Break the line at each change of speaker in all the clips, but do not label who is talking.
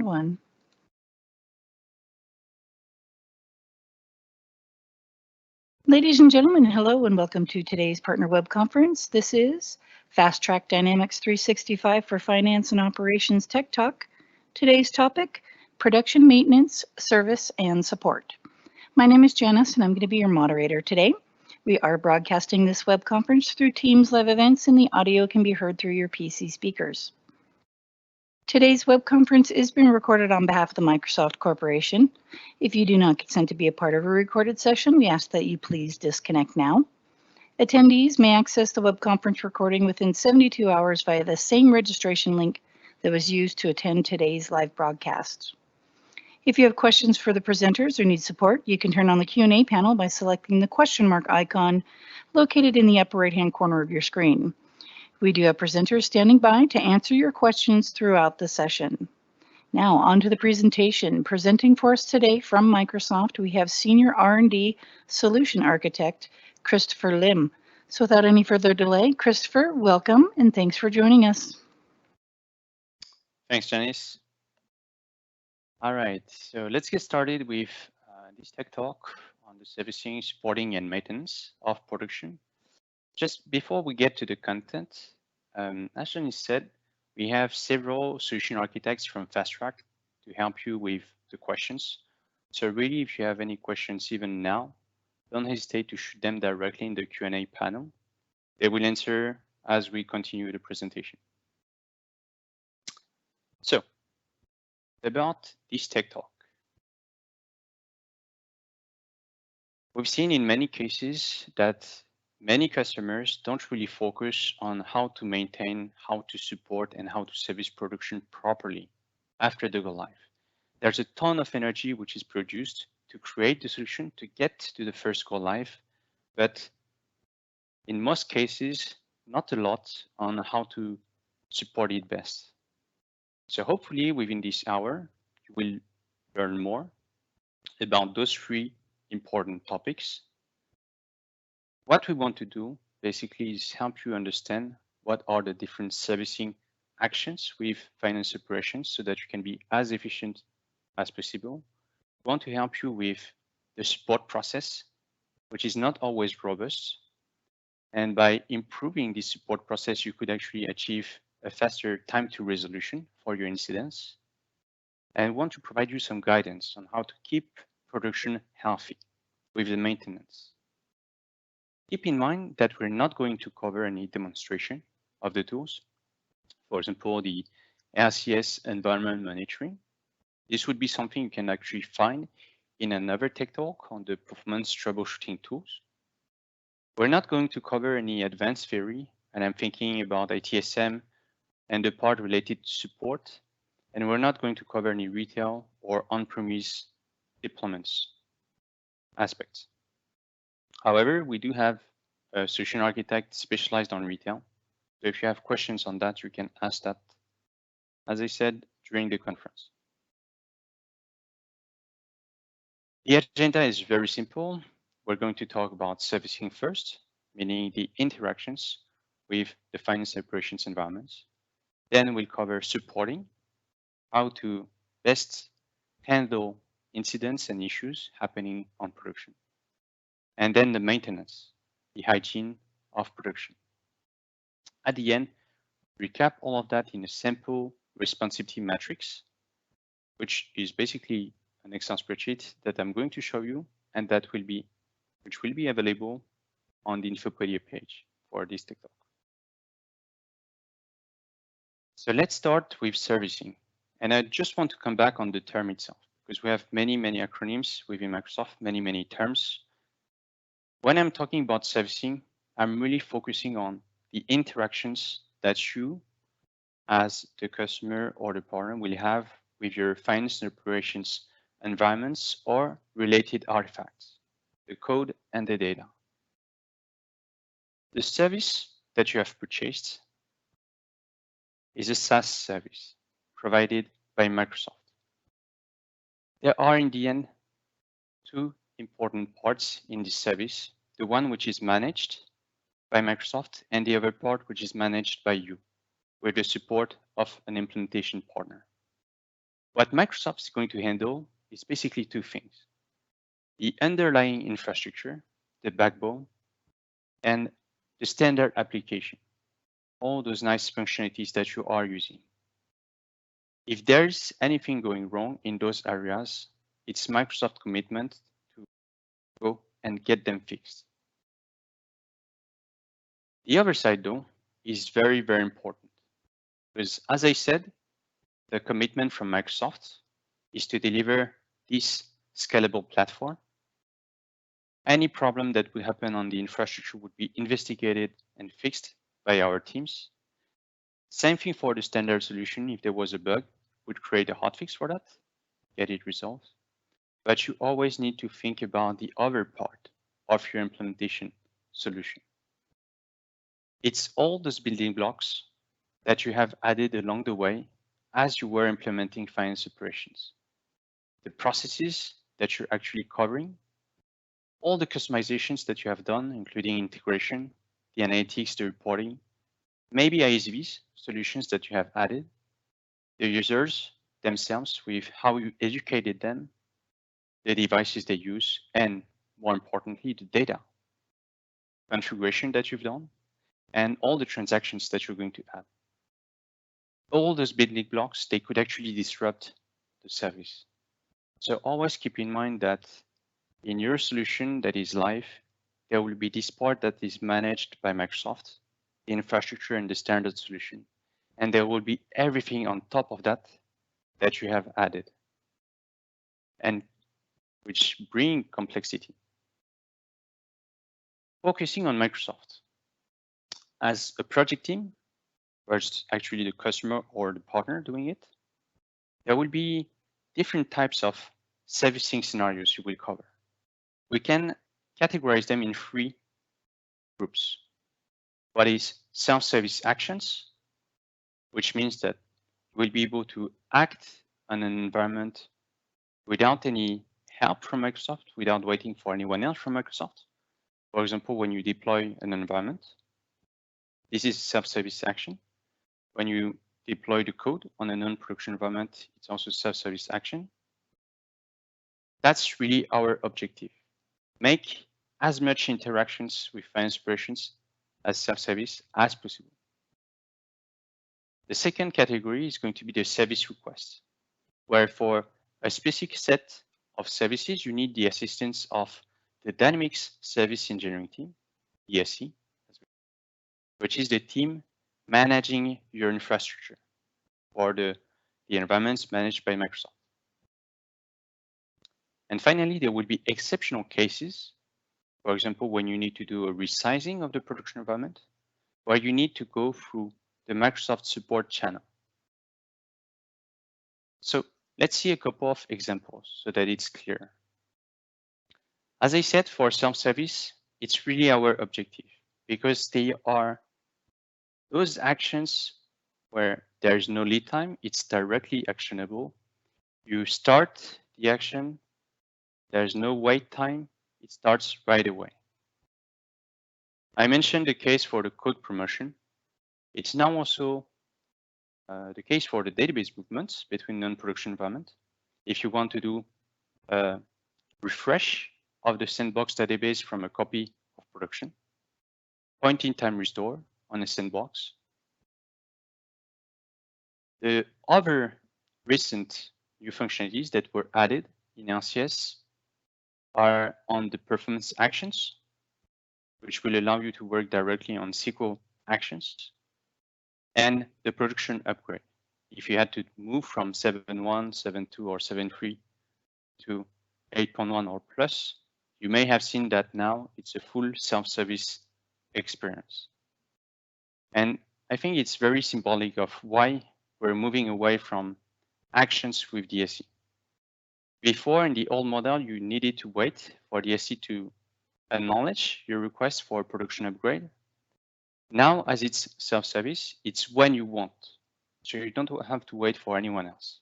1. Ladies and gentlemen, hello and welcome to today's Partner Web Conference. This is Fast Track Dynamics 365 for Finance and Operations Tech Talk. Today's topic, Production Maintenance, Service, and Support. My name is Janice and I'm going to be your moderator today. We are broadcasting this web conference through Teams live events and the audio can be heard through your PC speakers. Today's web conference is being recorded on behalf of the Microsoft Corporation. If you do not consent to be a part of a recorded session, we ask that you please disconnect now. Attendees may access the web conference recording within 72 hours via the same registration link that was used to attend today's live broadcast. If you have questions for the presenters or need support, you can turn on the Q&A panel by selecting the question mark icon located in the upper right-hand corner of your screen. We do have presenters standing by to answer your questions throughout the session. Now on to the presentation. Presenting for us today from Microsoft, we have Senior R&D Solution Architect, Christopher Lim. So without any further delay, Christopher, welcome and thanks for joining us.
Thanks, Janice. All right, so let's get started with this tech talk on the servicing, supporting, and maintenance of production. Just before we get to the content, as Janice said, we have several solution architects from Fast Track to help you with the questions. So really, if you have any questions even now, don't hesitate to shoot them directly in the Q&A panel. They will answer as we continue the presentation. So, about this tech talk. We've seen in many cases that many customers don't really focus on how to maintain, how to support, and how to service production properly after the go live. There's a ton of energy which is produced to create the solution to get to the first go live, but in most cases, not a lot on how to support it best. So hopefully within this hour, you will learn more about those three important topics. What we want to do basically is help you understand what are the different servicing actions with finance operations so that you can be as efficient as possible. We want to help you with the support process, which is not always robust. And by improving the support process, you could actually achieve a faster time to resolution for your incidents. And want to provide you some guidance on how to keep production healthy with the maintenance. Keep in mind that we're not going to cover any demonstration of the tools. For example, the SAS environment monitoring. This would be something you can actually find in another tech talk on the performance troubleshooting tools. We're not going to cover any advanced theory, and I'm thinking about ITSM and the part related to support. And we're not going to cover any retail or on-premise deployments aspects. However, we do have a solution architect specialized on retail. So if you have questions on that, you can ask that, as I said, during the conference. The agenda is very simple. We're going to talk about servicing first, meaning the interactions with the finance operations environments. Then we'll cover supporting, how to best handle incidents and issues happening on production. And then the maintenance, the hygiene of production. At the end, recap all of that in a simple responsibility matrix, which is basically an Excel spreadsheet that I'm going to show you, and that will be, which will be available on the Infopedia page for this tech talk. So let's start with servicing. And I just want to come back on the term itself, because we have many acronyms within Microsoft, many terms. When I'm talking about servicing, I'm really focusing on the interactions that you, as the customer or the partner, will have with your finance and operations environments or related artifacts, the code and the data. The service that you have purchased is a SaaS service provided by Microsoft. There are in the end two important parts in this service, the one which is managed by Microsoft and the other part which is managed by you with the support of an implementation partner. What Microsoft is going to handle is basically two things: the underlying infrastructure, the backbone, and the standard application, all those nice functionalities that you are using. If there's anything going wrong in those areas, it's Microsoft's commitment to go and get them fixed. The other side, though, is very, very important because, as I said, the commitment from Microsoft is to deliver this scalable platform. Any problem that would happen on the infrastructure would be investigated and fixed by our teams. Same thing for the standard solution. If there was a bug, we'd create a hotfix for that, get it resolved. But you always need to think about the other part of your implementation solution. It's all those building blocks that you have added along the way as you were implementing finance operations. The processes that you're actually covering, all the customizations that you have done, including integration, the analytics, the reporting, maybe ISVs, solutions that you have added, the users themselves with how you educated them, the devices they use, and more importantly, the data configuration that you've done, and all the transactions that you're going to add. All those building blocks, they could actually disrupt the service. So always keep in mind that in your solution that is live, there will be this part that is managed by Microsoft, the infrastructure and the standard solution. And there will be everything on top of that that you have added, and which bring complexity. Focusing on Microsoft. As a project team, where it's actually the customer or the partner doing it, there will be different types of servicing scenarios you will cover. We can categorize them in three groups. What is self-service actions, which means that we'll be able to act on an environment without any help from Microsoft, without waiting for anyone else from Microsoft. For example, when you deploy an environment, this is self-service action. When you deploy the code on a non-production environment, it's also self-service action. That's really our objective. Make as much interactions with finance operations as self-service as possible. The second category is going to be the service request, where for a specific set of services, you need the assistance of the Dynamics Service Engineering team, DSE, which is the team managing your infrastructure or the environments managed by Microsoft. And finally, there will be exceptional cases. For example, when you need to do a resizing of the production environment, where you need to go through the Microsoft support channel. So let's see a couple of examples so that it's clear. As I said, for self-service, it's really our objective because they are those actions where there is no lead time, it's directly actionable. You start the action, there's no wait time, it starts right away. I mentioned the case for the code promotion. It's now also the case for the database movements between non-production environment. If you want to do a refresh of the sandbox database from a copy of production, point-in-time restore on a sandbox. The other recent new functionalities that were added in LCS are on the performance actions, which will allow you to work directly on SQL actions, and the production upgrade. If you had to move from 7.1, 7.2, or 7.3 to 8.1 or plus, you may have seen that now it's a full self-service experience. And I think it's very symbolic of why we're moving away from actions with DSE. Before, in the old model, you needed to wait for DSE to acknowledge your request for a production upgrade. Now, as it's self-service, it's when you want. So you don't have to wait for anyone else.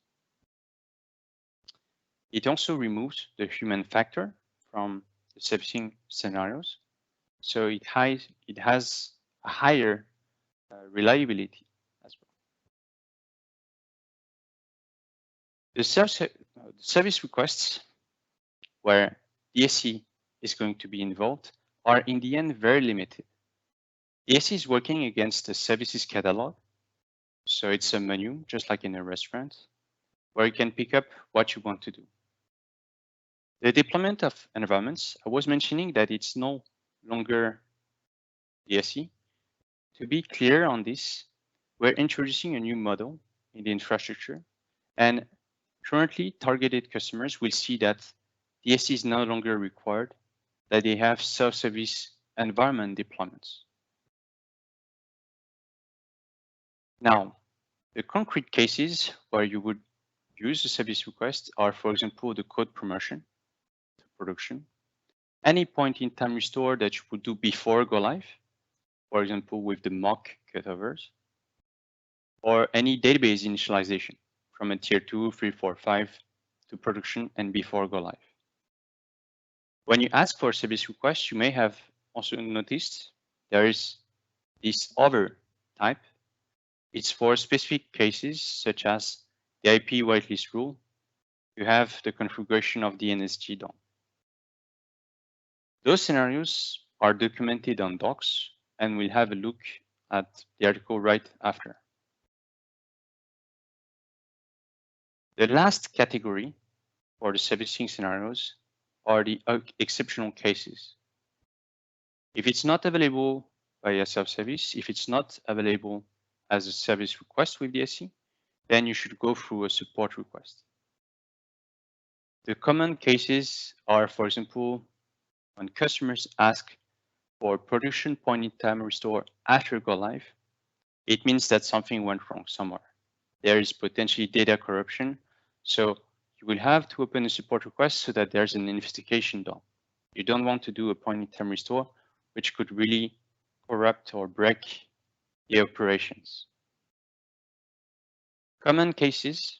It also removes the human factor from the servicing scenarios. So it has a higher reliability as well. The service requests where DSC is going to be involved are in the end very limited. DSC is working against the services catalog. So it's a menu, just like in a restaurant, where you can pick up what you want to do. The deployment of environments, I was mentioning that it's no longer DSC. To be clear on this, we're introducing a new model in the infrastructure, and currently targeted customers will see that DSC is no longer required, that they have self-service environment deployments. Now, the concrete cases where you would use the service request are, for example, the code promotion to production, any point in time restore that you would do before go live, for example, with the mock cutovers, or any database initialization from a tier 2, 3, 4, 5 to production and before go live. When you ask for a service request, you may have also noticed there is this other type. It's for specific cases such as the IP whitelist rule. You have the configuration of the NSG DOM. Those scenarios are documented on docs, and we'll have a look at the article right after. The last category for the servicing scenarios are the exceptional cases. If it's not available by a self-service, if it's not available as a service request with DSC, then you should go through a support request. The common cases are, for example, when customers ask for production point in time restore after go live, it means that something went wrong somewhere. There is potentially data corruption, so you will have to open a support request so that there's an investigation done. You don't want to do a point in time restore, which could really corrupt or break the operations. Common cases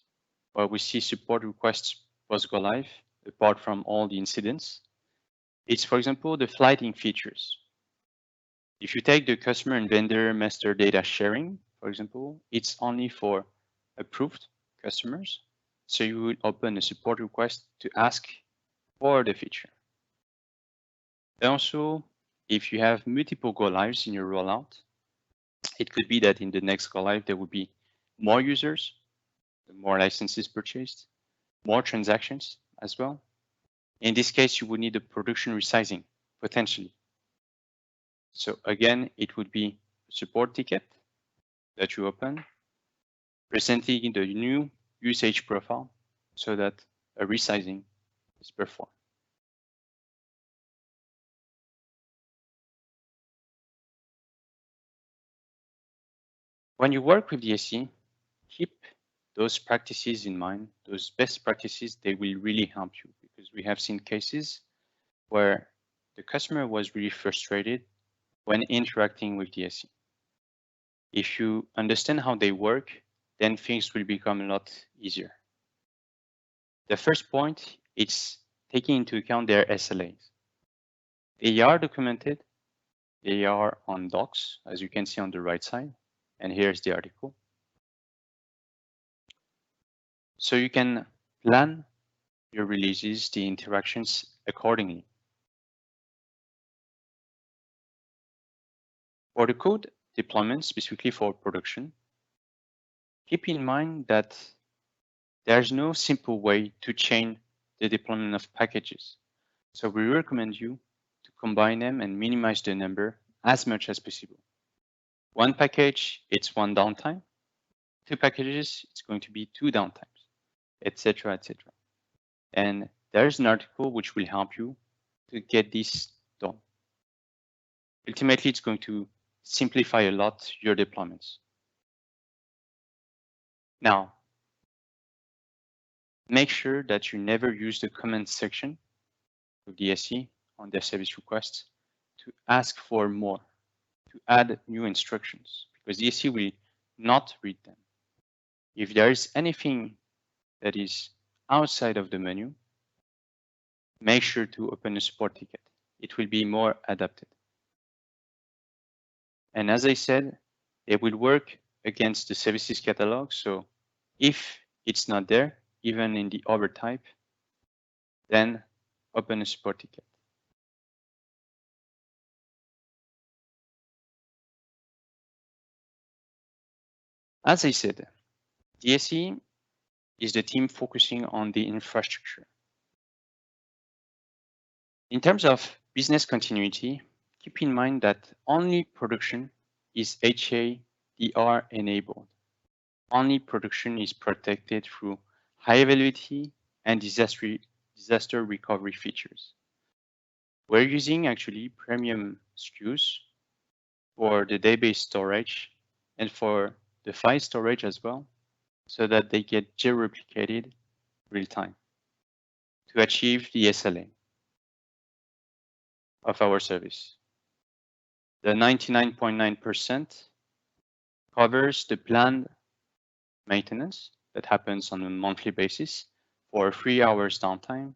where we see support requests post go live, apart from all the incidents, it's, for example, the flighting features. If you take the customer and vendor master data sharing, for example, it's only for approved customers. So you will open a support request to ask for the feature. And also, if you have multiple go lives in your rollout, it could be that in the next go live, there will be more users, more licenses purchased, more transactions as well. In this case, you would need a production resizing, potentially. So again, it would be a support ticket that you open, presenting the new usage profile so that a resizing is performed. When you work with DSC, keep those practices in mind. Those best practices, they will really help you, because we have seen cases where the customer was really frustrated when interacting with DSC. If you understand how they work, then things will become a lot easier. The first point is taking into account their SLAs. They are documented. They are on docs, as you can see on the right side. And here's the article. So you can plan your releases, the interactions accordingly. For the code deployment, specifically for production, keep in mind that there's no simple way to chain the deployment of packages. So we recommend you to combine them and minimize the number as much as possible. One package, it's one downtime. Two packages, it's going to be two downtimes, etc., etc. And there's an article which will help you to get this done. Ultimately, it's going to simplify a lot your deployments. Now, make sure that you never use the comment section of DSC on their service requests to ask for more, to add new instructions, because DSC will not read them. If there is anything that is outside of the menu, make sure to open a support ticket. It will be more adapted. And as I said, it will work against the services catalog. So if it's not there, even in the other type, then open a support ticket. As I said, DSE is the team focusing on the infrastructure. In terms of business continuity, keep in mind that only production is HADR enabled. Only production is protected through high availability and disaster recovery features. We're using actually premium SKUs for the database storage and for the file storage as well, so that they get geo-replicated real time to achieve the SLA of our service. The 99.9% covers the planned maintenance that happens on a monthly basis for 3 hours downtime.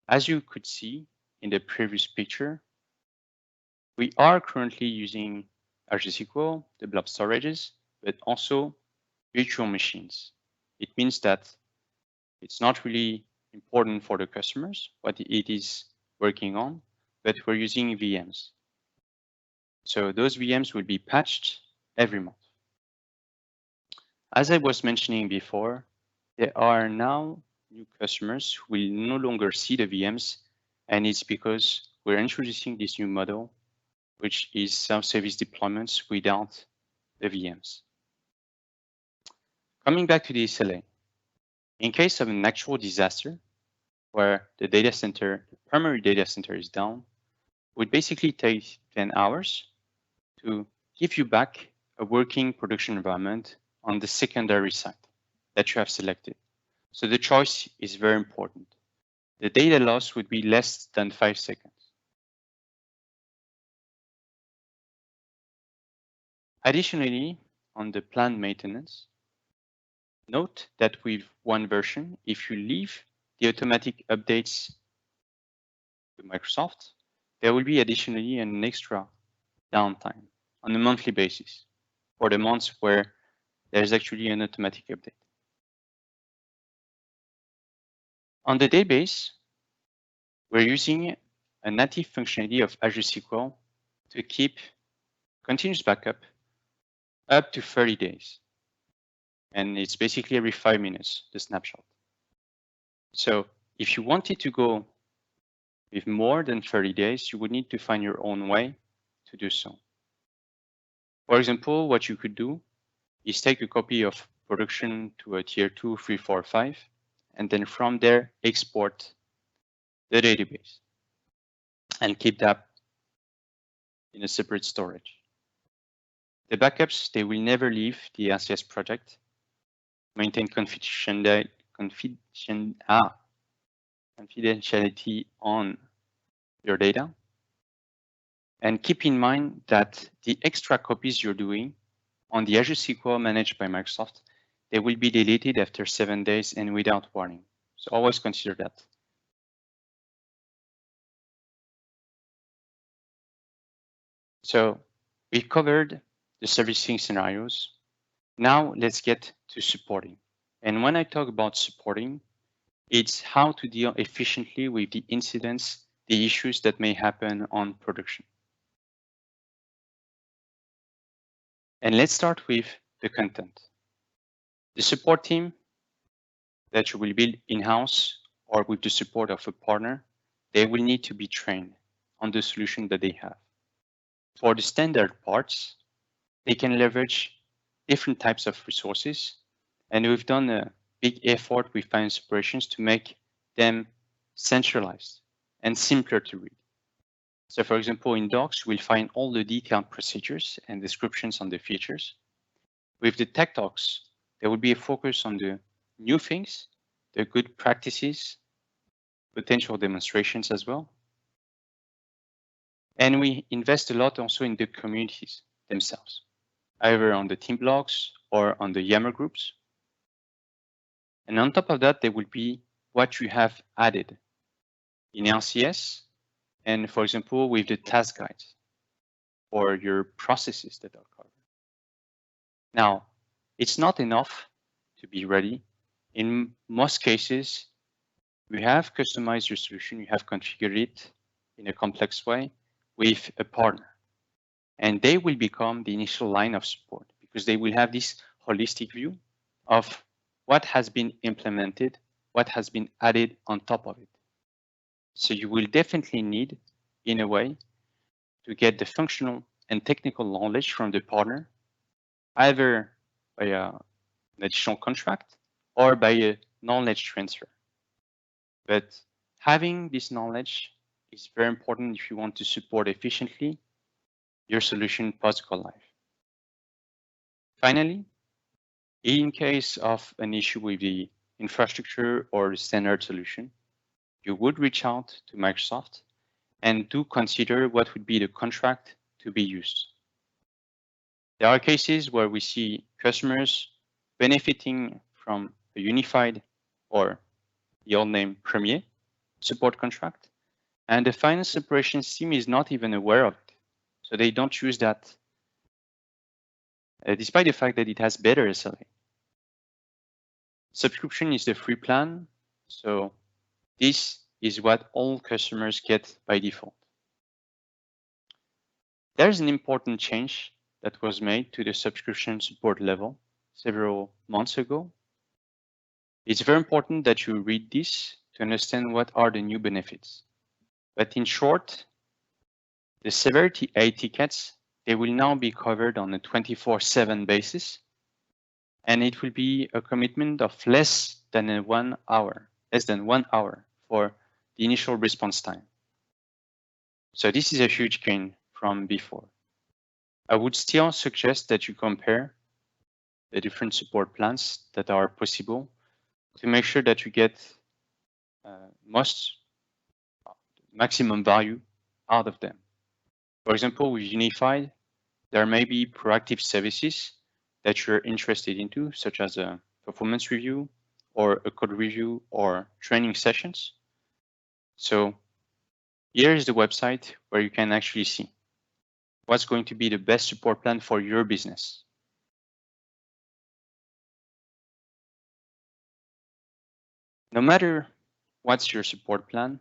As you could see in the previous picture, we are currently using RGSQL, the blob storages, but also virtual machines. It means that it's not really important for the customers what it is working on, but we're using VMs. So those VMs will be patched every month. As I was mentioning before, there are now new customers who will no longer see the VMs, and it's because we're introducing this new model, which is self-service deployments without the VMs. Coming back to the SLA, in case of an actual disaster where the data center, the primary data center is down, it would basically take 10 hours to give you back a working production environment on the secondary site that you have selected. So the choice is very important. The data loss would be less than 5 seconds. Additionally, on the planned maintenance, note that with one version, if you leave the automatic updates to Microsoft, there will be additionally an extra downtime on a monthly basis for the months where there's actually an automatic update. On the database, we're using a native functionality of Azure SQL to keep continuous backup up to 30 days. And it's basically every 5 minutes, the snapshot. So if you wanted to go with more than 30 days, you would need to find your own way to do so. For example, what you could do is take a copy of production to a tier 2, 3, 4, 5, and then from there export the database and keep that in a separate storage. The backups, they will never leave the SAS project. Maintain confidentiality on your data. And keep in mind that the extra copies you're doing on the Azure SQL managed by Microsoft, they will be deleted after 7 days and without warning. So always consider that. So we covered the servicing scenarios. Now let's get to supporting. And when I talk about supporting, it's how to deal efficiently with the incidents, the issues that may happen on production. And let's start with the content. The support team that you will build in-house or with the support of a partner, they will need to be trained on the solution that they have. For the standard parts, they can leverage different types of resources. And we've done a big effort with finance operations to make them centralized and simpler to read. So for example, in docs, we'll find all the detailed procedures and descriptions on the features. With the tech talks, there will be a focus on the new things, the good practices, potential demonstrations as well. And we invest a lot also in the communities themselves, either on the team blogs or on the Yammer groups. And on top of that, there will be what you have added in LCS, and for example, with the task guides or your processes that are covered. Now, it's not enough to be ready. In most cases, you have customized your solution, you have configured it in a complex way with a partner, and they will become the initial line of support because they will have this holistic view of what has been implemented, what has been added on top of it. So you will definitely need, in a way, to get the functional and technical knowledge from the partner, either by an additional contract or by a knowledge transfer. But having this knowledge is very important if you want to support efficiently your solution post-go live. Finally, in case of an issue with the infrastructure or the standard solution, you would reach out to Microsoft and do consider what would be the contract to be used. There are cases where we see customers benefiting from a unified, or the old name Premier, support contract, and the finance operations team is not even aware of it. So they don't use that, despite the fact that it has better SLA. Subscription is the free plan, so this is what all customers get by default. There's an important change that was made to the subscription support level several months ago. It's very important that you read this to understand what are the new benefits. But in short, the Severity A tickets, they will now be covered on a 24/7 basis, and it will be a commitment of less than 1 hour for the initial response time. So this is a huge gain from before. I would still suggest that you compare the different support plans that are possible to make sure that you get maximum value out of them. For example, with Unified, there may be proactive services that you're interested into, such as a performance review or a code review or training sessions. So here is the website where you can actually see what's going to be the best support plan for your business. No matter what's your support plan,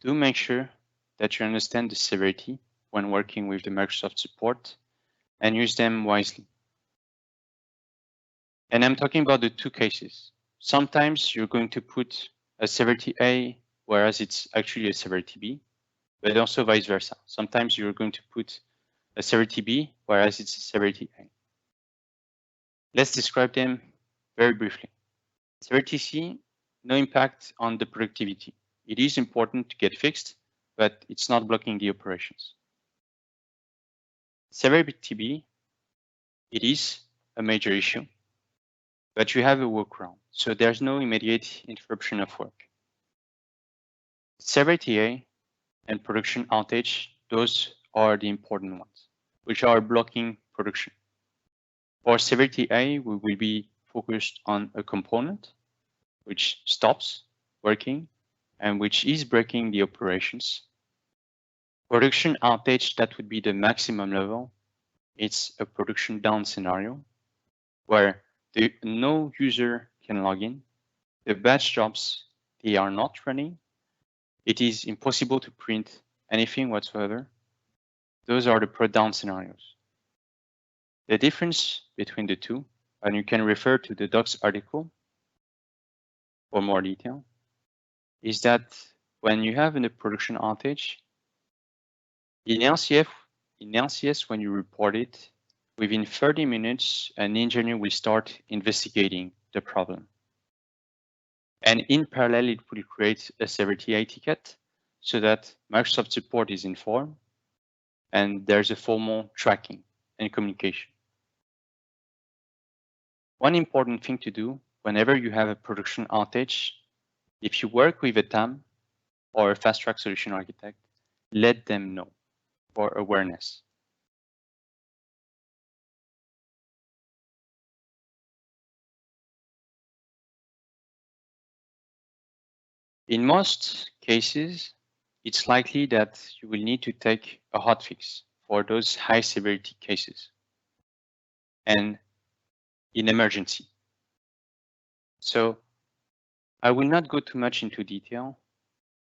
do make sure that you understand the severity when working with the Microsoft support and use them wisely. And I'm talking about the two cases. Sometimes you're going to put a Severity A, whereas it's actually a Severity B, but also vice versa. Sometimes you're going to put a Severity B, whereas it's a Severity A. Let's describe them very briefly. Severity C, no impact on the productivity. It is important to get fixed, but it's not blocking the operations. Severity B, it is a major issue, but you have a workaround, so there's no immediate interruption of work. Severity A and production outage, those are the important ones, which are blocking production. For Severity A, we will be focused on a component which stops working and which is breaking the operations. Production outage, that would be the maximum level. It's a production down scenario where no user can log in. The batch jobs, they are not running. It is impossible to print anything whatsoever. Those are the pro down scenarios. The difference between the two, and you can refer to the docs article for more detail, is that when you have a production outage, in LCS, when you report it, within 30 minutes, an engineer will start investigating the problem. And in parallel, it will create a Severity A ticket so that Microsoft support is informed and there's a formal tracking and communication. One important thing to do whenever you have a production outage, if you work with a TAM or a fast track solution architect, let them know for awareness. In most cases, it's likely that you will need to take a hotfix for those high severity cases and in emergency. So I will not go too much into detail,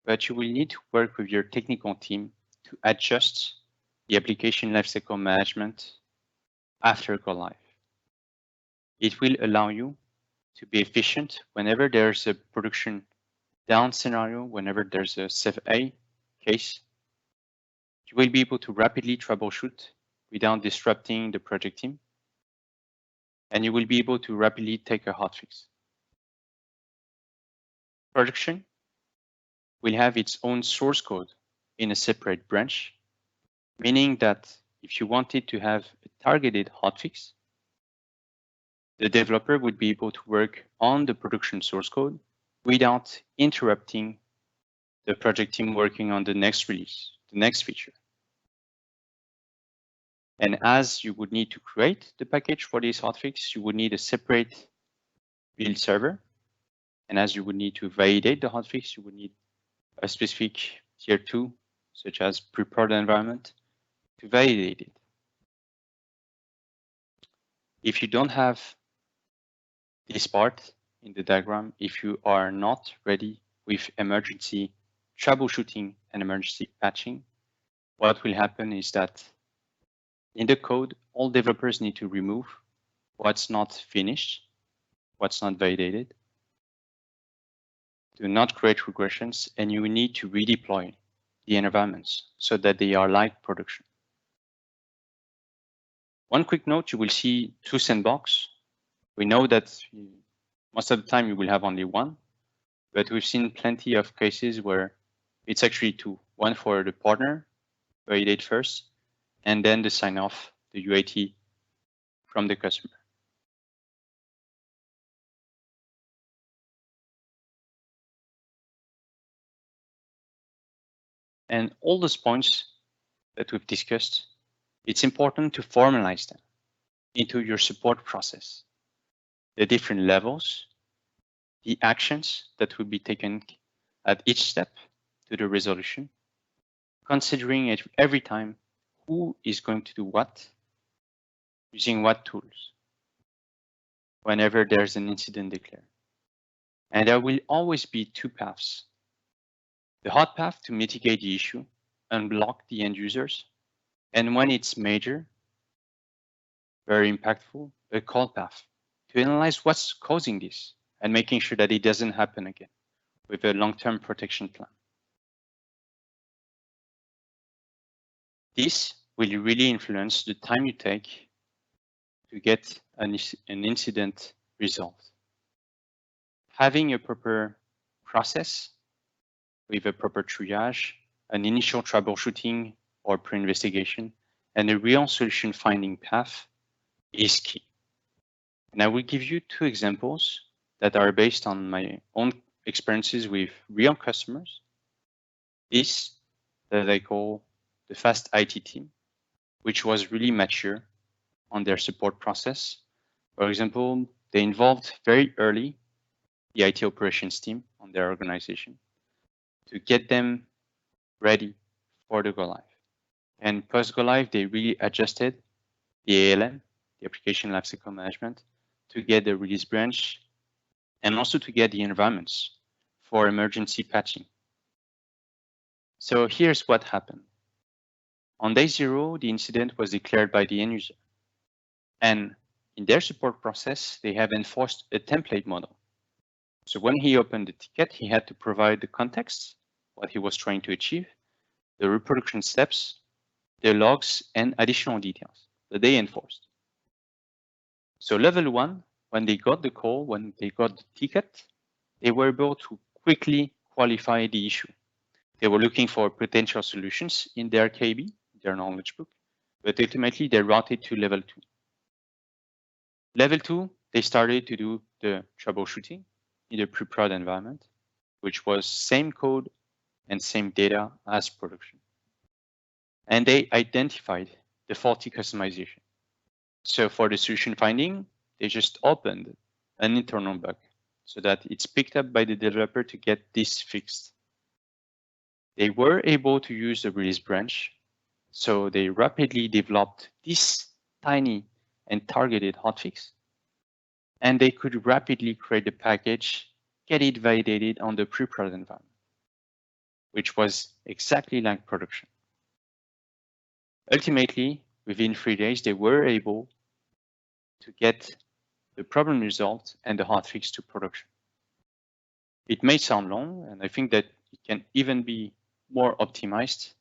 but you will need to work with your technical team to adjust the application lifecycle management after go live. It will allow you to be efficient whenever there's a production down scenario, whenever there's a SEV-A case. You will be able to rapidly troubleshoot without disrupting the project team, and you will be able to rapidly take a hotfix. Production will have its own source code in a separate branch, meaning that if you wanted to have a targeted hotfix, the developer would be able to work on the production source code without interrupting the project team working on the next release, the next feature. And as you would need to create the package for this hotfix, you would need a separate build server. And as you would need to validate the hotfix, you would need a specific tier 2, such as pre-prod environment, to validate it. If you don't have this part in the diagram, if you are not ready with emergency troubleshooting and emergency patching, what will happen is that in the code, all developers need to remove what's not finished, what's not validated, do not create regressions, and you need to redeploy the environments so that they are like production. One quick note, you will see 2 sandbox. We know that most of the time you will have only one, but we've seen plenty of cases where it's actually 2. One for the partner, validate first, and then the sign off, the UAT from the customer. And all those points that we've discussed, it's important to formalize them into your support process. The different levels, the actions that will be taken at each step to the resolution, considering it every time who is going to do what, using what tools, whenever there's an incident declared. And there will always be 2 paths. The hot path to mitigate the issue and block the end users. And when it's major, very impactful, a cold path to analyze what's causing this and making sure that it doesn't happen again with a long-term protection plan. This will really influence the time you take to get an incident resolved. Having a proper process with a proper triage, an initial troubleshooting or pre-investigation, and a real solution finding path is key. And I will give you 2 examples that are based on my own experiences with real customers. This that I call the fast IT team, which was really mature on their support process. For example, they involved very early the IT operations team on their organization to get them ready for the go live. And post go live, they really adjusted the ALM, the application lifecycle management, to get the release branch and also to get the environments for emergency patching. So here's what happened. On day 0, the incident was declared by the end user. And in their support process, they have enforced a template model. So when he opened the ticket, he had to provide the context, what he was trying to achieve, the reproduction steps, the logs, and additional details that they enforced. So level 1, when they got the call, when they got the ticket, they were able to quickly qualify the issue. They were looking for potential solutions in their KB, their knowledge book, but ultimately they routed to level 2. Level 2, they started to do the troubleshooting in the pre-prod environment, which was same code and same data as production. And they identified the faulty customization. So for the solution finding, they just opened an internal bug so that it's picked up by the developer to get this fixed. They were able to use the release branch, so they rapidly developed this tiny and targeted hotfix and they could rapidly create the package, get it validated on the pre-prod environment, which was exactly like production. Ultimately, within 3 days, they were able to get the problem resolved and the hotfix to production. It may sound long, and I think that it can even be more optimized.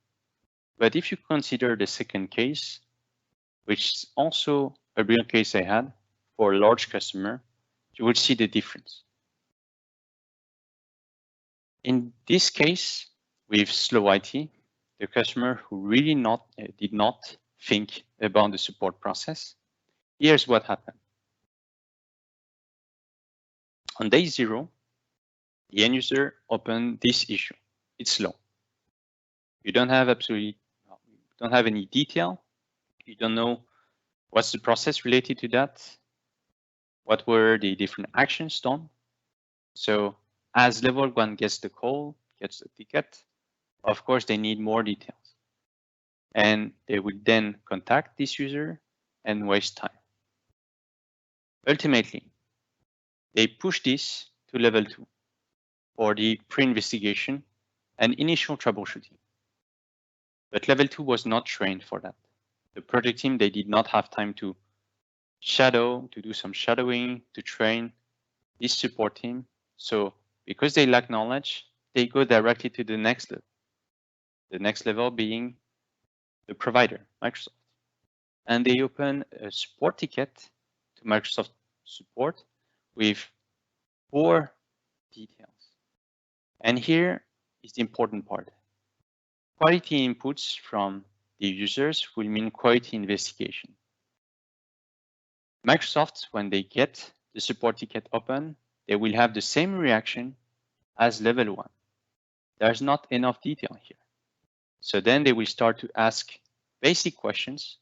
But if you consider the second case, which is also a real case I had for a large customer, you will see the difference. In this case, with slow IT, the customer who really did not think about the support process, here's what happened. On day 0, the end user opened this issue. It's slow. You don't have any detail. You don't know what's the process related to that. What were the different actions done? So as level 1 gets the call, gets the ticket, of course, they need more details. And they would then contact this user and waste time. Ultimately, they push this to level 2 for the pre-investigation and initial troubleshooting. But level 2 was not trained for that. The project team, they did not have time to do some shadowing, to train this support team. So because they lack knowledge, they go directly to the next level. The next level being the provider, Microsoft. And they open a support ticket to Microsoft support with 4 details. And here is the important part. Quality inputs from the users will mean quality investigation. Microsoft, when they get the support ticket open, they will have the same reaction as level 1. There's not enough detail here. So then they will start to ask basic questions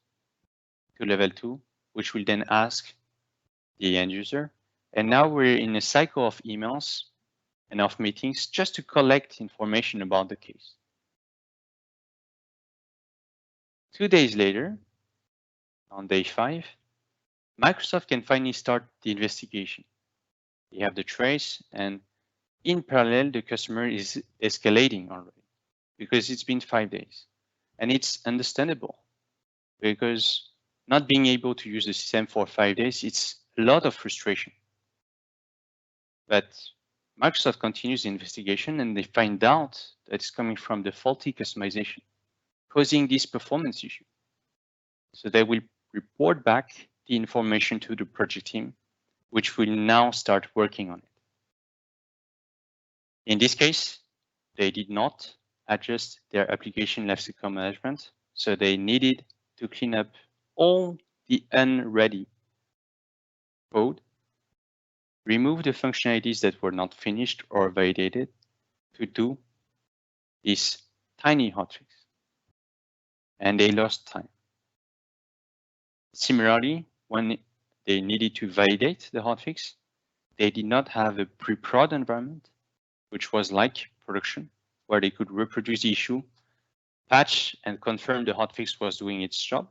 to level 2, which will then ask the end user. And now we're in a cycle of emails and of meetings just to collect information about the case. 2 days later, on day 5, Microsoft can finally start the investigation. They have the trace, and in parallel, the customer is escalating already because it's been 5 days. And it's understandable because not being able to use the system for 5 days, it's a lot of frustration. But Microsoft continues the investigation and they find out that it's coming from the faulty customization, causing this performance issue. So they will report back the information to the project team, which will now start working on it. In this case, they did not adjust their application lifecycle management, so they needed to clean up all the unready code, remove the functionalities that were not finished or validated to do this tiny hotfix. And they lost time. Similarly, when they needed to validate the hotfix, they did not have a pre-prod environment, which was like production, where they could reproduce the issue, patch, and confirm the hotfix was doing its job.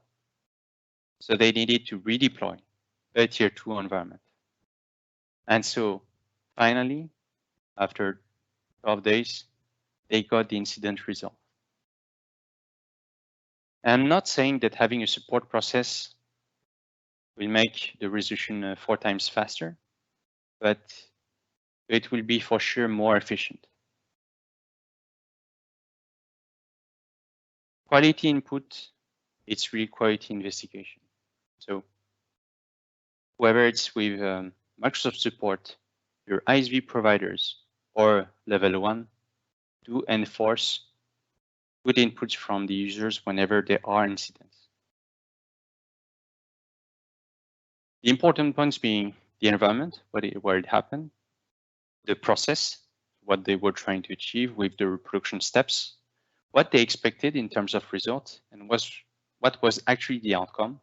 So they needed to redeploy a tier 2 environment. And so finally, after 12 days, they got the incident resolved. I'm not saying that having a support process will make the resolution 4 times faster, but it will be for sure more efficient. Quality input, it's really quality investigation. So whether it's with Microsoft support, your ISV providers, or level 1, do enforce good inputs from the users whenever there are incidents. The important points being the environment, where it happened, the process, what they were trying to achieve with the reproduction steps, what they expected in terms of results, and what was actually the outcome,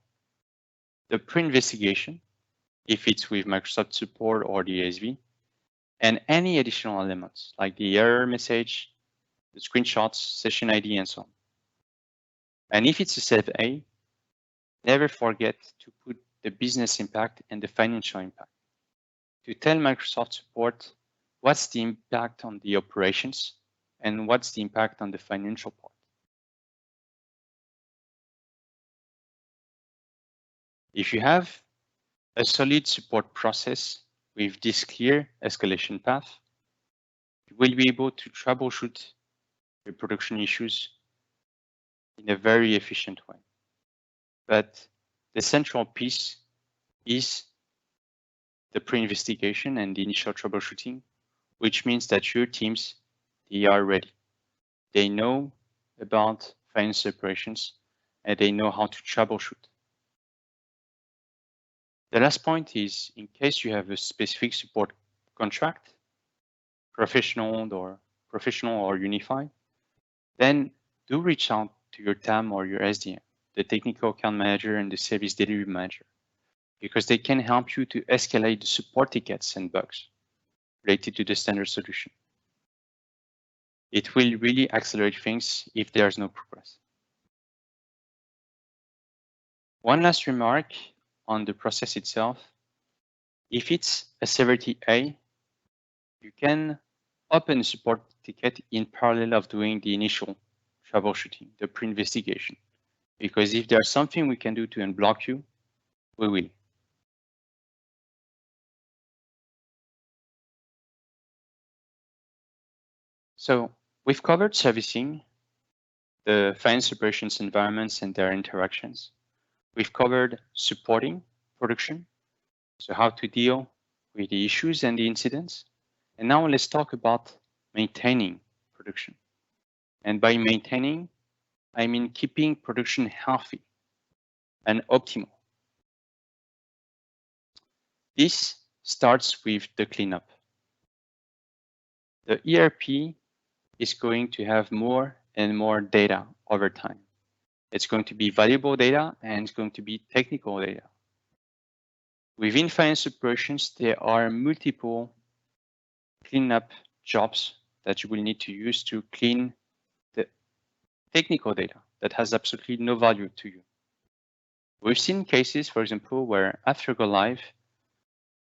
the pre-investigation, if it's with Microsoft support or the ASV, and any additional elements like the error message, the screenshots, session ID, and so on. And if it's a step A, never forget to put the business impact and the financial impact. to tell Microsoft support what's the impact on the operations and what's the impact on the financial part. If you have a solid support process with this clear escalation path, you will be able to troubleshoot your production issues in a very efficient way. But the central piece is the pre-investigation and the initial troubleshooting, which means that your teams, they are ready. They know about finance operations and they know how to troubleshoot. The last point is, in case you have a specific support contract, professional or unified, then do reach out to your TAM or your SDM, the technical account manager and the service delivery manager, because they can help you to escalate the support tickets and bugs related to the standard solution. It will really accelerate things if there's no progress. One last remark on the process itself. If it's a Severity A, you can open a support ticket in parallel of doing the initial troubleshooting, the pre-investigation. Because if there's something we can do to unblock you, we will. So we've covered servicing, the finance operations environments and their interactions. We've covered supporting production, so how to deal with the issues and the incidents. And now let's talk about maintaining production. And by maintaining, I mean keeping production healthy and optimal. This starts with the cleanup. The ERP is going to have more and more data over time. It's going to be valuable data and it's going to be technical data. Within finance operations, there are multiple cleanup jobs that you will need to use to clean the technical data that has absolutely no value to you. We've seen cases, for example, where after go live,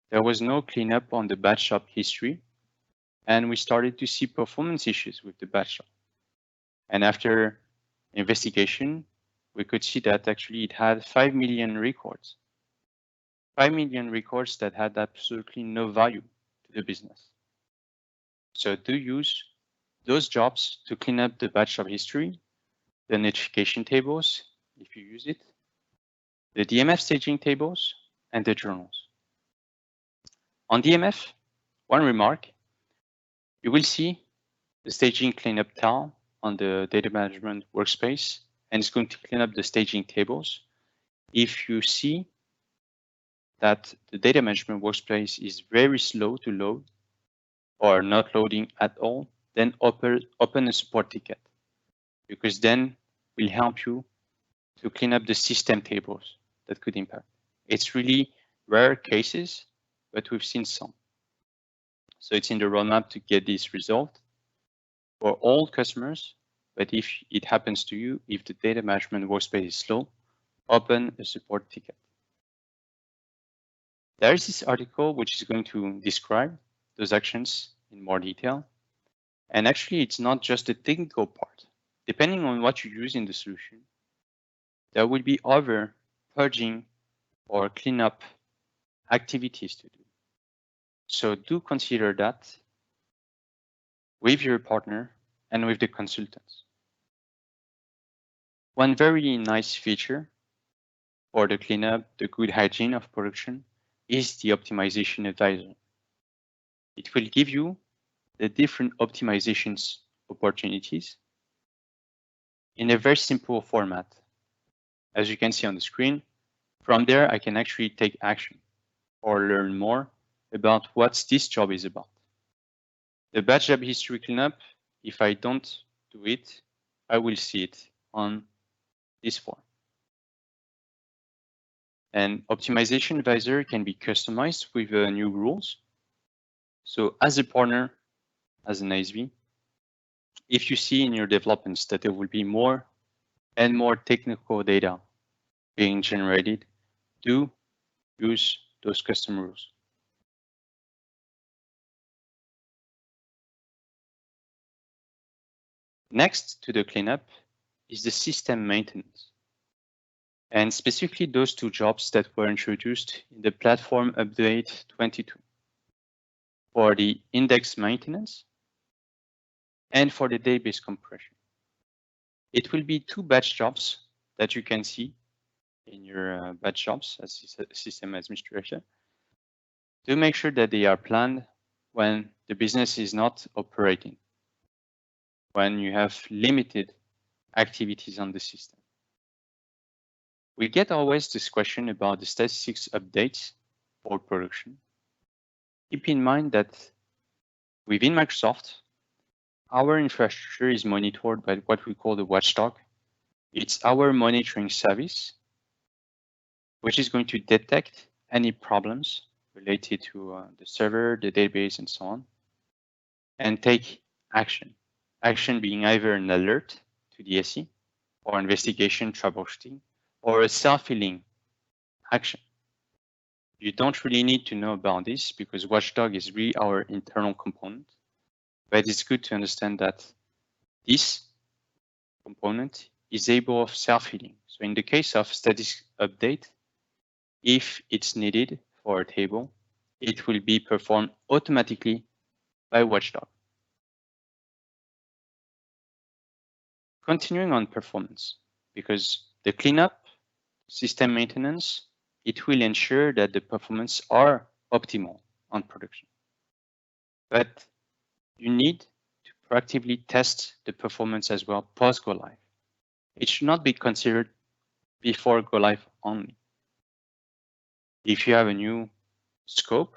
there was no cleanup on the batch shop history, and we started to see performance issues with the batch shop. And after investigation, we could see that actually it had 5 million records. 5 million records that had absolutely no value to the business. So do use those jobs to clean up the batch shop history, the notification tables, if you use it, the DMF staging tables, and the journals. On DMF, one remark, you will see the staging cleanup tile on the data management workspace, and it's going to clean up the staging tables. If you see that the data management workspace is very slow to load or not loading at all, then open a support ticket, because then we'll help you to clean up the system tables that could impact. It's really rare cases, but we've seen some. So it's in the roadmap to get this result for all customers. But if it happens to you, if the data management workspace is slow, open a support ticket. There is this article which is going to describe those actions in more detail. And actually, it's not just the technical part. Depending on what you use in the solution, there will be other purging or cleanup activities to do. So do consider that with your partner and with the consultants. One very nice feature for the cleanup, the good hygiene of production, is the optimization advisor. It will give you the different optimizations opportunities in a very simple format. As you can see on the screen, from there I can actually take action or learn more about what this job is about. The batch job history cleanup, if I don't do it, I will see it on this form. And optimization advisor can be customized with new rules. So as a partner, as an ISV, if you see in your developments that there will be more and more technical data being generated, do use those custom rules. Next to the cleanup is the system maintenance, and specifically those two jobs that were introduced in the platform update 22 for the index maintenance and for the database compression. It will be two batch jobs that you can see in your batch jobs as system administration to make sure that they are planned when the business is not operating, when you have limited activities on the system. We get always this question about the statistics updates for production. Keep in mind that within Microsoft, our infrastructure is monitored by what we call the watchdog. It's our monitoring service, which is going to detect any problems related to the server, the database, and so on, and take action. Action being either an alert to the SE, or investigation, troubleshooting, or a self-healing action. You don't really need to know about this because Watchdog is really our internal component, but it's good to understand that this component is able of self-healing. So in the case of status update, if it's needed for a table, it will be performed automatically by Watchdog. Continuing on performance, because the cleanup, system maintenance, it will ensure that the performance are optimal on production. But you need to proactively test the performance as well post go live. It should not be considered before go live only. If you have a new scope,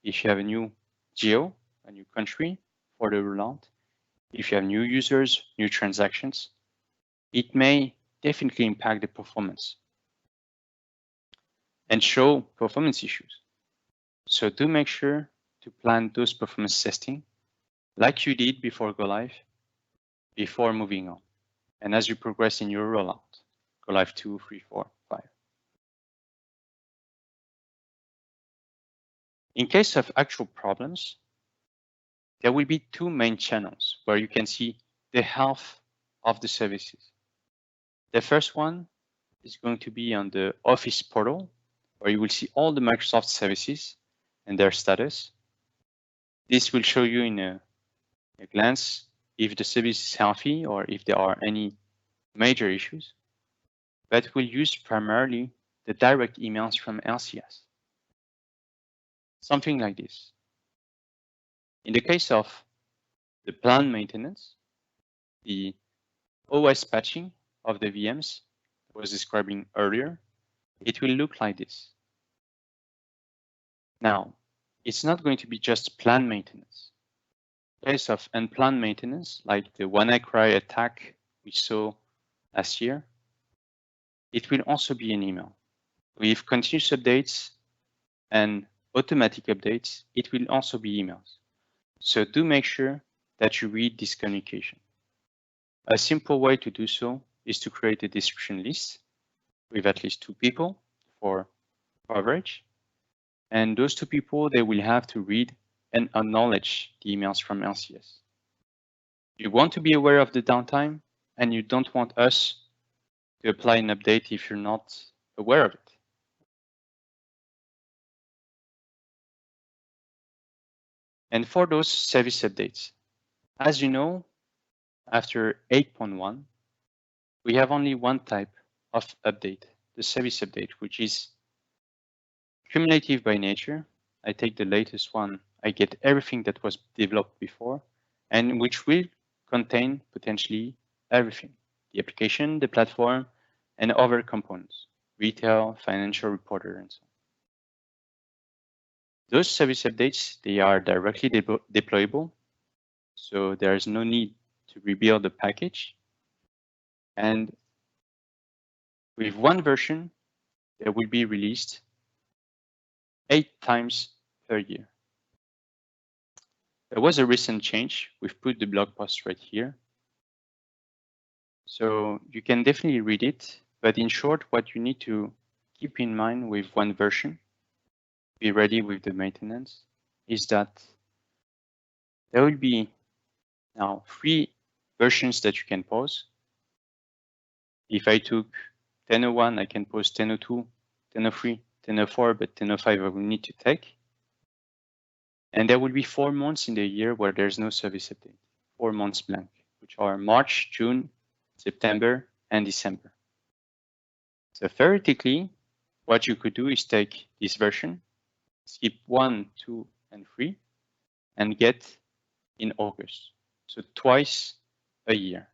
if you have a new geo, a new country for the rollout, if you have new users, new transactions, it may definitely impact the performance and show performance issues. So do make sure to plan those performance testing like you did before go live, before moving on. And as you progress in your rollout, go live 2, 3, 4, 5. In case of actual problems, there will be two main channels where you can see the health of the services. The first one is going to be on the Office portal, where you will see all the Microsoft services and their status. This will show you in a glance if the service is healthy or if there are any major issues. But we'll use primarily the direct emails from LCS. Something like this. In the case of the planned maintenance, the OS patching of the VMs I was describing earlier, it will look like this. Now, it's not going to be just planned maintenance. In case of unplanned maintenance, like the WannaCry attack we saw last year, it will also be an email. With continuous updates and automatic updates, it will also be emails. So do make sure that you read this communication. A simple way to do so is to create a description list with at least 2 people for coverage. And those 2 people, they will have to read and acknowledge the emails from LCS. You want to be aware of the downtime, and you don't want us to apply an update if you're not aware of it. And for those service updates, as you know, after 8.1, we have only one type of update, the service update, which is cumulative by nature. I take the latest one, I get everything that was developed before, and which will contain potentially everything, the application, the platform, and other components, retail, financial reporter, and so on. Those service updates, they are directly deployable, so there is no need to rebuild the package. And with one version, they will be released 8 times per year. There was a recent change. We've put the blog post right here. So you can definitely read it, but in short, what you need to keep in mind with one version, be ready with the maintenance, is that there will be now 3 versions that you can pause. If I took 10.01, I can pause 10.02, 10.03, 10.04, but 10.05 I will need to take. And there will be 4 months in the year where there's no service update, 4 months blank, which are March, June, September, and December. So theoretically, what you could do is take this version, skip 1, 2, and 3, and get in August. So twice a year.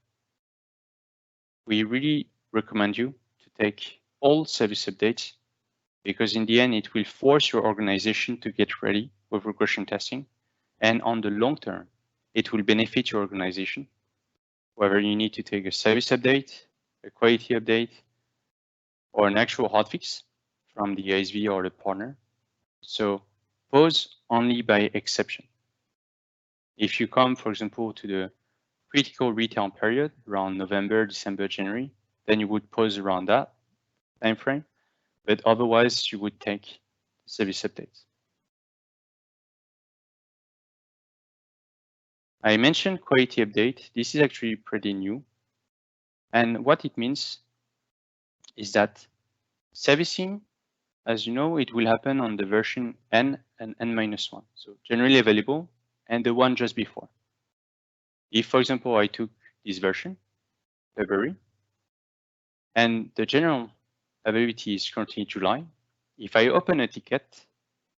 We really recommend you to take all service updates because in the end, it will force your organization to get ready with regression testing. And on the long term, it will benefit your organization, whether you need to take a service update, a quality update, or an actual hotfix from the ISV or the partner. So pause only by exception. If you come, for example, to the critical retail period around November, December, January, then you would pause around that time frame. But otherwise, you would take service updates. I mentioned quality update. This is actually pretty new. And what it means is that servicing, as you know, it will happen on the version N and N-1, so generally available, and the one just before. If, for example, I took this version, February, and the general availability is currently July, if I open a ticket,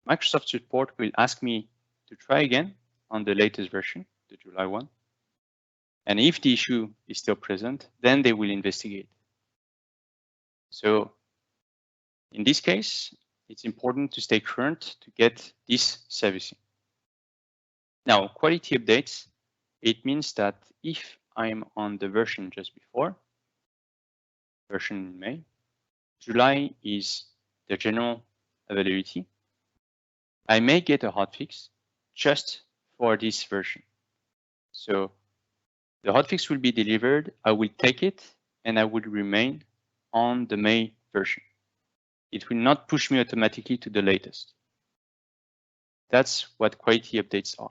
Microsoft support will ask me to try again on the latest version, the July one. And if the issue is still present, then they will investigate. So in this case, it's important to stay current to get this servicing. Now, quality updates, it means that if I'm on the version just before, version in May, July is the general availability, I may get a hotfix just for this version. So the hotfix will be delivered, I will take it, and I will remain on the May version. It will not push me automatically to the latest. That's what quality updates are.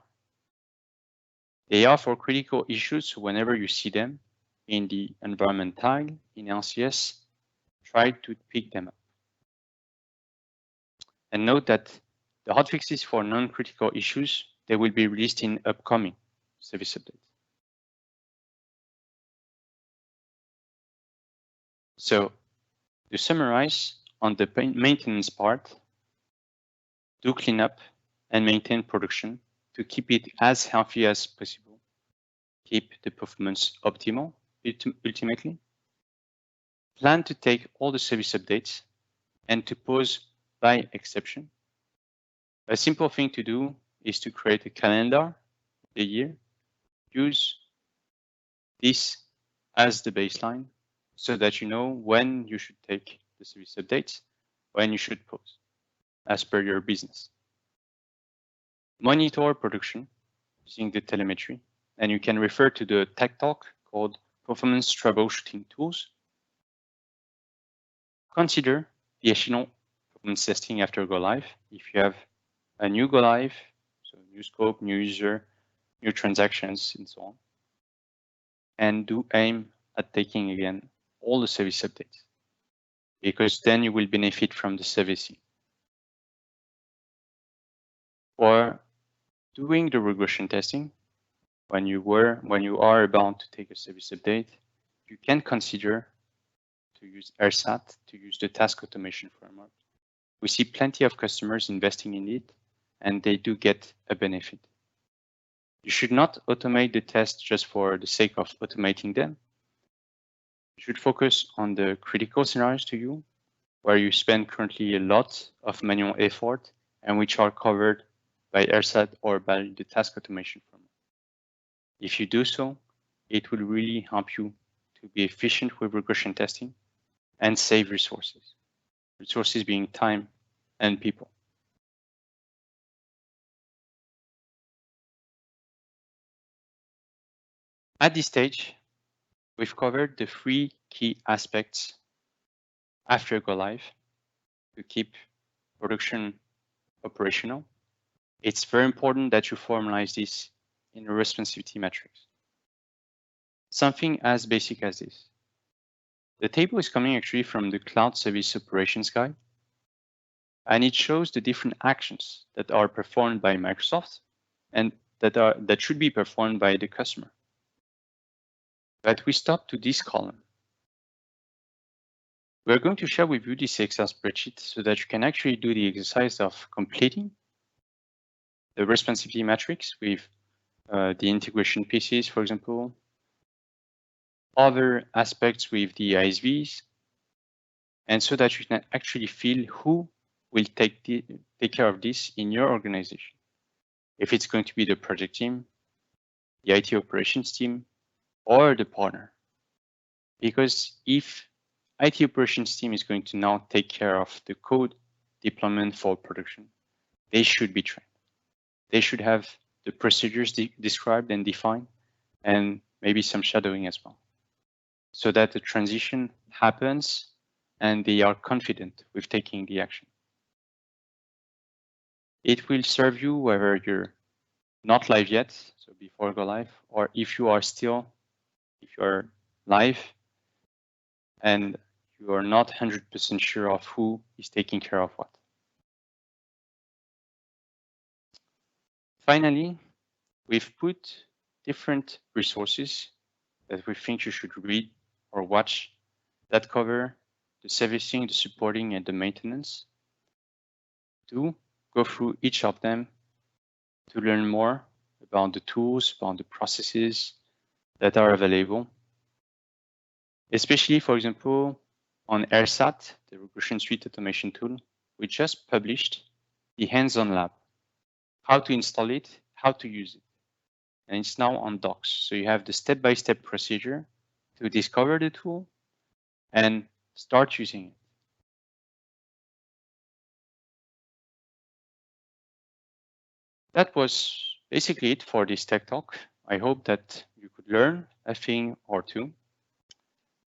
They are for critical issues, so whenever you see them in the environment tile, in LCS, try to pick them up. And note that the hotfixes for non-critical issues, they will be released in upcoming service updates. So to summarize, on the maintenance part, do clean up and maintain production to keep it as healthy as possible. Keep the performance optimal, ultimately. Plan to take all the service updates and to pause by exception. A simple thing to do is to create a calendar, a year, use this as the baseline so that you know when you should take the service updates, when you should pause, as per your business. Monitor production using the telemetry, and you can refer to the tech talk called Performance Troubleshooting Tools. Consider the additional performance testing after go live. If you have a new go live, so new scope, new user, new transactions, and so on. And do aim at taking again all the service updates, because then you will benefit from the servicing. Or doing the regression testing, when you are about to take a service update, you can consider to use AirSat, to use the task automation framework. We see plenty of customers investing in it, and they do get a benefit. You should not automate the tests just for the sake of automating them. You should focus on the critical scenarios to you, where you spend currently a lot of manual effort and which are covered by AirSat or by the task automation framework. If you do so, it will really help you to be efficient with regression testing and save resources. Resources being time and people. At this stage, we've covered the 3 key aspects after go live to keep production operational. It's very important that you formalize this in a responsivity matrix. something as basic as this. The table is coming actually from the Cloud Service Operations Guide, and it shows the different actions that are performed by Microsoft and that should be performed by the customer. But we stop to this column. We're going to share with you this Excel spreadsheet so that you can actually do the exercise of completing the responsibility matrix with the integration pieces, for example, other aspects with the ISVs, and so that you can actually feel who will take care of this in your organization. If it's going to be the project team, the IT operations team, or the partner. Because if IT operations team is going to now take care of the code deployment for production, they should be trained. They should have the procedures described and defined, and maybe some shadowing as well, so that the transition happens and they are confident with taking the action. It will serve you whether you're not live yet, so before go live, or if you are live and you are not 100% sure of who is taking care of what. Finally, we've put different resources that we think you should read or watch that cover the servicing, the supporting, and the maintenance. To go through each of them to learn more about the tools, about the processes that are available. Especially, for example, on AirSat, the regression suite automation tool, we just published the hands-on lab, how to install it, how to use it. And it's now on docs. So you have the step-by-step procedure to discover the tool and start using it. That was basically it for this tech talk. I hope that you could learn a thing or two.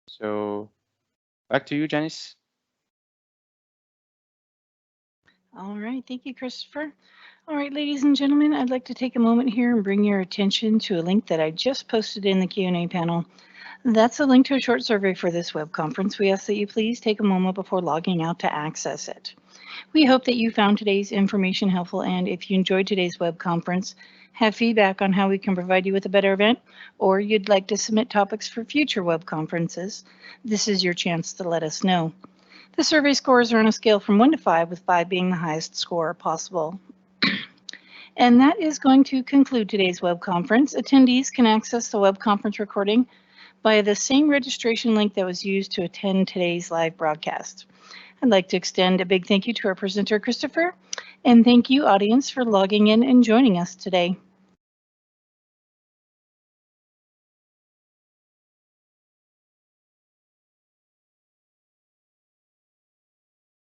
So back to you, Janice.
All right, thank you, Christopher. All right, ladies and gentlemen, I'd like to take a moment here and bring your attention to a link that I just posted in the Q&A panel. That's a link to a short survey for this web conference. We ask that you please take a moment before logging out to access it. We hope that you found today's information helpful, and if you enjoyed today's web conference, have feedback on how we can provide you with a better event, or you'd like to submit topics for future web conferences, this is your chance to let us know. The survey scores are on a scale from 1 to 5, with 5 being the highest score possible. And that is going to conclude today's web conference. Attendees can access the web conference recording via the same registration link that was used to attend today's live broadcast. I'd like to extend a big thank you to our presenter, Christopher, and thank you, audience, for logging in and joining us today.